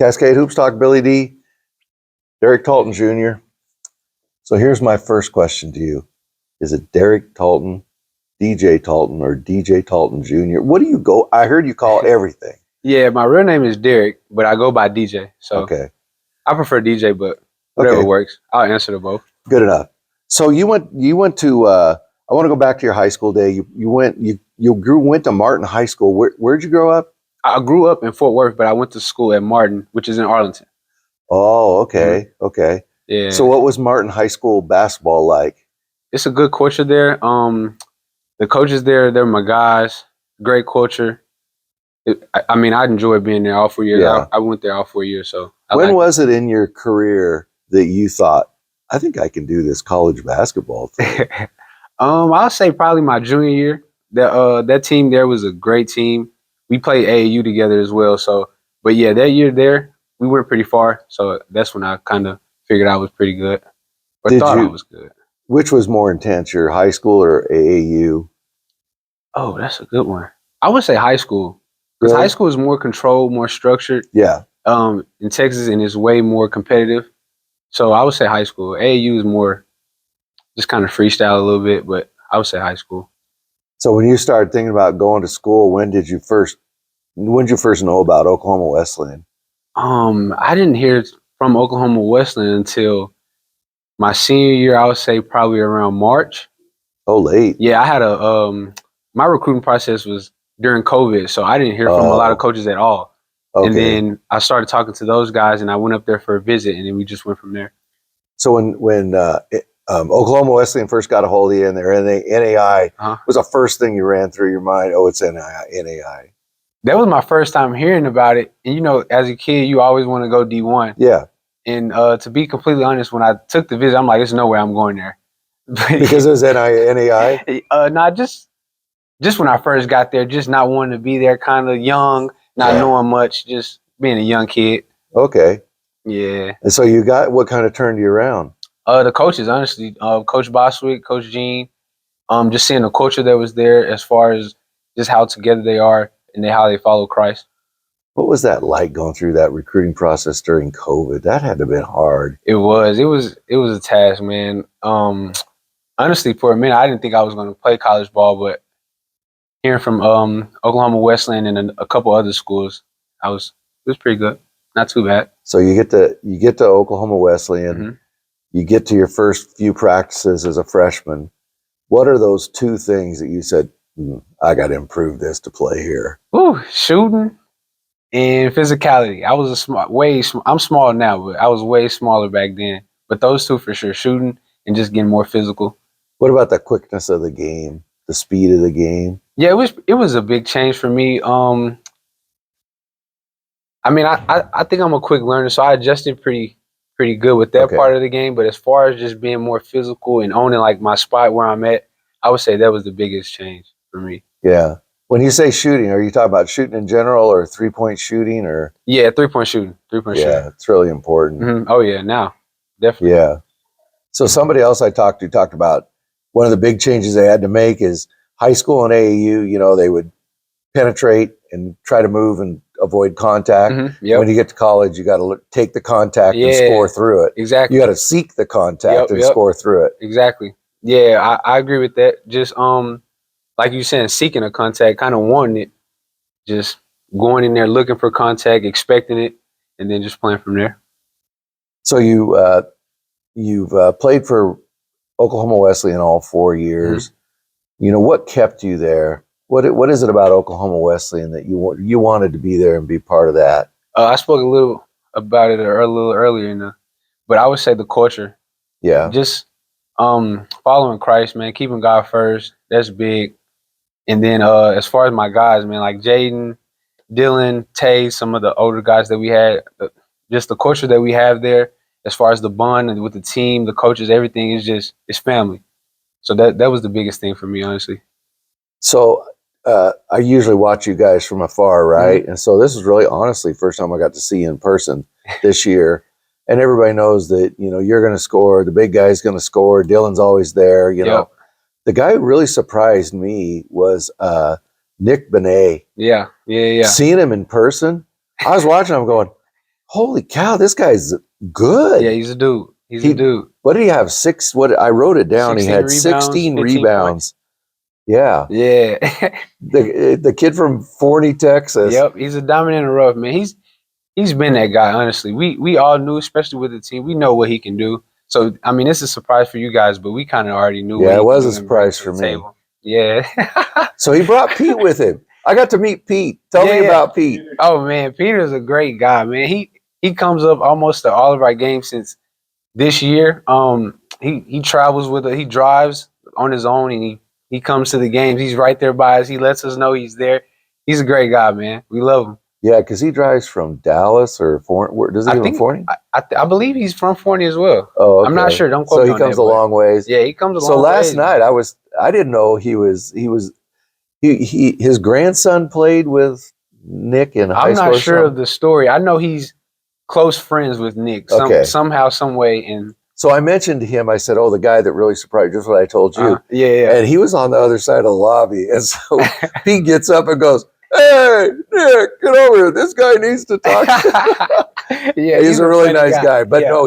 Cascade Hoops Talk, Billy D, Derek Talton Jr. So here's my first question to you. Is it Derek Talton, DJ Talton, or DJ Talton Jr.? What do you go? I heard you call everything. Yeah, my real name is Derek, but I go by DJ. So okay. I prefer DJ, but whatever works. I'll answer to both. Good enough. So you went to I want to go back to your high school day. You went to Martin High School. Where'd you grow up? I grew up in Fort Worth, but I went to school at Martin, which is in Arlington. Oh, okay. Mm-hmm. Okay. Yeah. So what was Martin High School basketball like? It's a good culture there. The coaches there, they're my guys. Great culture. I enjoyed being there all 4 years. Yeah. I went there all 4 years. So when was it in your career that you thought, I think I can do this college basketball thing? I'll say probably my junior year. That team there was a great team. We played AAU together as well. So, but yeah, that year there, we went pretty far. So that's when I kind of figured I was pretty good. Or thought I was good. Which was more intense, your high school or AAU? Oh, that's a good one. I would say high school. Because high school is more controlled, more structured. Yeah. In Texas, and it's way more competitive. So I would say high school. AAU is more just kind of freestyle a little bit, but I would say high school. So when you started thinking about going to school, when did you first know about Oklahoma Wesleyan? I didn't hear from Oklahoma Wesleyan until my senior year. I would say probably around March. Oh, late. Yeah, I had my recruiting process was during COVID, so I didn't hear from a lot of coaches at all. Okay. And then I started talking to those guys, and I went up there for a visit, and then we just went from there. So when Oklahoma Wesleyan first got a hold of you and their NAIA, was the first thing you ran through your mind? Oh, it's NAIA. That was my first time hearing about it. And, as a kid, you always want to go D1. Yeah. And to be completely honest, when I took the visit, I'm like, there's no way I'm going there. Because it was NAIA? Not just when I first got there, just not wanting to be there, kind of young, not knowing much, just being a young kid. Okay. Yeah. And so what kind of turned you around? The coaches, honestly, Coach Boswick, Coach Gene, just seeing the culture that was there as far as just how together they are and how they follow Christ. What was that like going through that recruiting process during COVID? That had to have been hard. It was a task, man. Honestly, for a minute, I didn't think I was going to play college ball, but hearing from Oklahoma Wesleyan and a couple other schools, it was pretty good. Not too bad. So you get to Oklahoma Wesleyan. Mm-hmm. You get to your first few practices as a freshman. What are those two things that you said, I got to improve this to play here? Ooh, shooting and physicality. I was I'm small now, but I was way smaller back then. But those two for sure, shooting and just getting more physical. What about the quickness of the game, the speed of the game? Yeah, it was a big change for me. I think I'm a quick learner, so I adjusted pretty good with that part of the game. But as far as just being more physical and owning like my spot where I'm at, I would say that was the biggest change for me. Yeah. When you say shooting, are you talking about shooting in general or 3-point shooting or? Yeah, 3-point shooting. 3-point shooting. Yeah, it's really important. Mm-hmm. Oh yeah, now definitely. Yeah. So somebody else I talked to talked about one of the big changes they had to make is high school and AAU. They would penetrate and try to move and avoid contact. Mm-hmm. Yep. When you get to college, you got to take the contact and score through it. Exactly. You got to seek the contact and score through it. Exactly. Yeah, I agree with that. Just like you saying, seeking a contact, kind of wanting it, just going in there looking for contact, expecting it, and then just playing from there. So you've played for Oklahoma Wesleyan all 4 years. Mm-hmm. What kept you there? What is it about Oklahoma Wesleyan that you wanted to be there and be part of that? I spoke a little about it a little earlier, but I would say the culture. Yeah. Just following Christ, man, keeping God first. That's big. And then as far as my guys, man, like Jaden, Dylan, Tay, some of the older guys that we had, just the culture that we have there, as far as the bond and with the team, the coaches, everything is it's family. So that was the biggest thing for me, honestly. So I usually watch you guys from afar, right? Mm-hmm. And so this is really, honestly, first time I got to see you in person this year. And everybody knows that, you're going to score. The big guy's going to score. Dylan's always there, know. The guy who really surprised me was Nick Benet. Yeah. Seeing him in person, I was watching him going, holy cow, this guy's good. Yeah, he's a dude. He's a dude. What did he have? I wrote it down. He had 16 rebounds. Yeah. Yeah. The kid from Forney, Texas. Yep. He's a diamond in the rough, man. He's been that guy, honestly. We all knew, especially with the team, we know what he can do. So, I mean, it's a surprise for you guys, but we kind of already knew. Yeah, it was a surprise for me. Table. Yeah. So he brought Pete with him. I got to meet Pete. Tell me about Pete. Oh, man, Peter's a great guy, man. He comes up almost to all of our games since this year. He travels with it. He drives on his own, and he comes to the games. He's right there by us. He lets us know he's there. He's a great guy, man. We love him. Yeah, because he drives from Dallas or Forney. Does he live in Forney? I believe he's from Forney as well. Oh, okay. I'm not sure. Don't quote me on that. So he comes a long ways. Yeah, he comes a long ways. So last night I didn't know his grandson played with Nick in high school. I'm not sure of the story. I know he's close friends with Nick somehow, some way. And so I mentioned to him, I said, "Oh, the guy that really surprised," just what I told you. Yeah. And he was on the other side of the lobby. And so he gets up and goes, "Hey, Nick, get over here. This guy needs to talk." Yeah, he's a really nice guy. But no,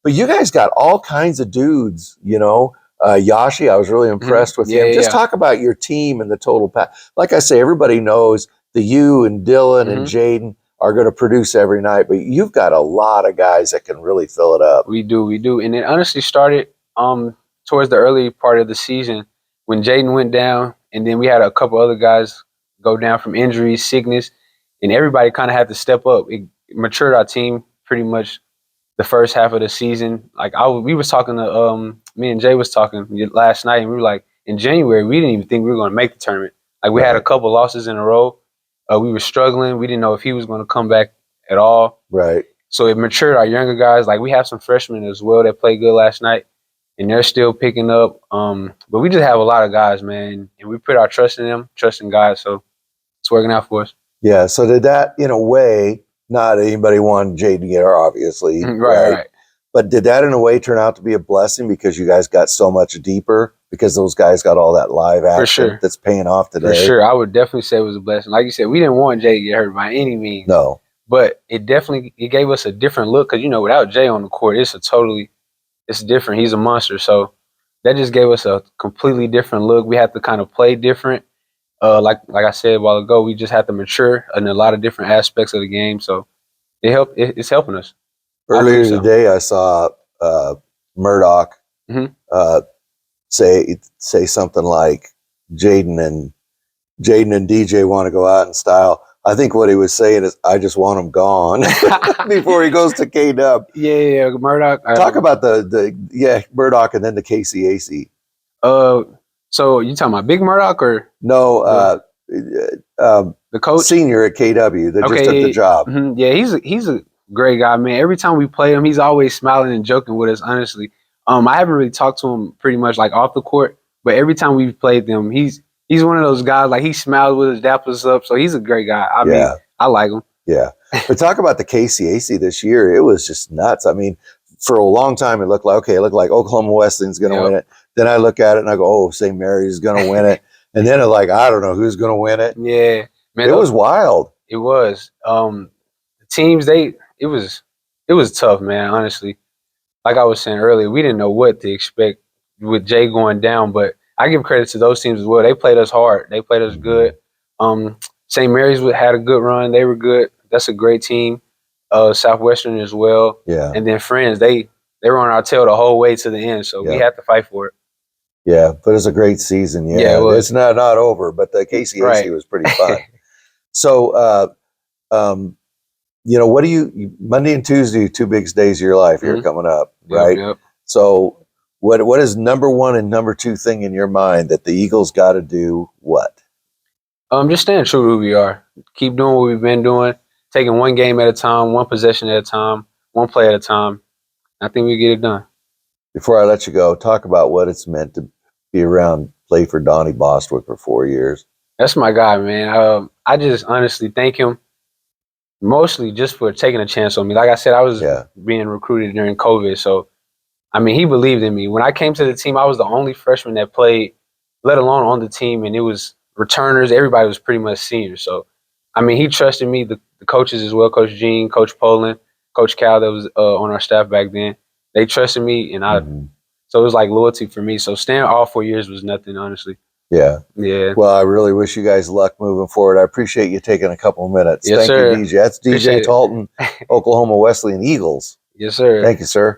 but you guys got all kinds of dudes, you know. Yashi, I was really impressed with him. Just talk about your team and the total pack. Like I say, everybody knows that you and Dylan and Jaden are going to produce every night, but you've got a lot of guys that can really fill it up. We do. And it honestly started towards the early part of the season when Jaden went down, and then we had a couple other guys go down from injuries, sickness, and everybody kind of had to step up. It matured our team pretty much the first half of the season. Like we was talking to me and Jay was talking last night, and we were like, in January we didn't even think we were going to make the tournament. Like we had a couple losses in a row. We were struggling. We didn't know if he was going to come back at all. Right. So it matured our younger guys. Like we have some freshmen as well that played good last night, and they're still picking up. But we just have a lot of guys, man, and we put our trust in them, trust in guys. So it's working out for us. Yeah. So did that, in a way, not anybody wanted Jaden to get her, obviously. Right. But did that in a way turn out to be a blessing because you guys got so much deeper because those guys got all that live action that's paying off today? For sure. I would definitely say it was a blessing. Like you said, we didn't want Jay to get hurt by any means. No. But it gave us a different look because, without Jay on the court, it's different. He's a monster. So that just gave us a completely different look. We had to kind of play different. Like I said a while ago, we just had to mature in a lot of different aspects of the game. So it's helping us. Earlier today, I saw Murdoch say something like Jaden and DJ want to go out in style. I think what he was saying is, I just want him gone before he goes to K-Dub. Yeah, Murdoch. Talk about Murdoch and then the KCAC. So you talking about Big Murdoch or no? The coach, senior at KW, that just took the job. Yeah, he's a great guy, man. Every time we play him, he's always smiling and joking with us. Honestly, I haven't really talked to him pretty much like off the court, but every time we've played them, he's one of those guys, like he smiles with us, daps us up. So he's a great guy. I mean, I like him. Yeah. But talk about the KCAC this year. It was just nuts. I mean, for a long time, it looked like Oklahoma Wesleyan's going to win it. Then I look at it and I go, oh, St. Mary's is going to win it. And then I don't know who's going to win it. Yeah. Man, it was wild. It was. The teams, it was tough, man, honestly. Like I was saying earlier, we didn't know what to expect with Jay going down, but I give credit to those teams as well. They played us hard. They played us good. St. Mary's had a good run. They were good. That's a great team. Southwestern as well. Yeah. And then Friends, they were on our tail the whole way to the end, so we had to fight for it. Yeah, but it's a great season. Yeah, it's not over, but the KCAC was pretty fun. So, what do you Monday and Tuesday, two big days of your life here coming up, right? Yep. So, what is number one and number two thing in your mind that the Eagles got to do? What? Just staying true to who we are. Keep doing what we've been doing. Taking one game at a time, one possession at a time, one play at a time. I think we get it done. Before I let you go, talk about what it's meant to be around, play for Donnie Bostwick for 4 years. That's my guy, man. I just honestly thank him mostly just for taking a chance on me. Like I said, I was being recruited during COVID. So, I mean, he believed in me. When I came to the team, I was the only freshman that played, let alone on the team, and it was returners. Everybody was pretty much seniors. So, I mean, he trusted me, the coaches as well, Coach Gene, Coach Poland. Coach Cal that was on our staff back then. They trusted me, and Mm-hmm. so it was like loyalty for me. So staying all 4 years was nothing, honestly. Yeah. Yeah. Well, I really wish you guys luck moving forward. I appreciate you taking a couple of minutes. Yes, Thank sir. you, DJ. That's DJ Appreciate it. Talton, Oklahoma Wesleyan Eagles. Yes, sir. Thank you, sir.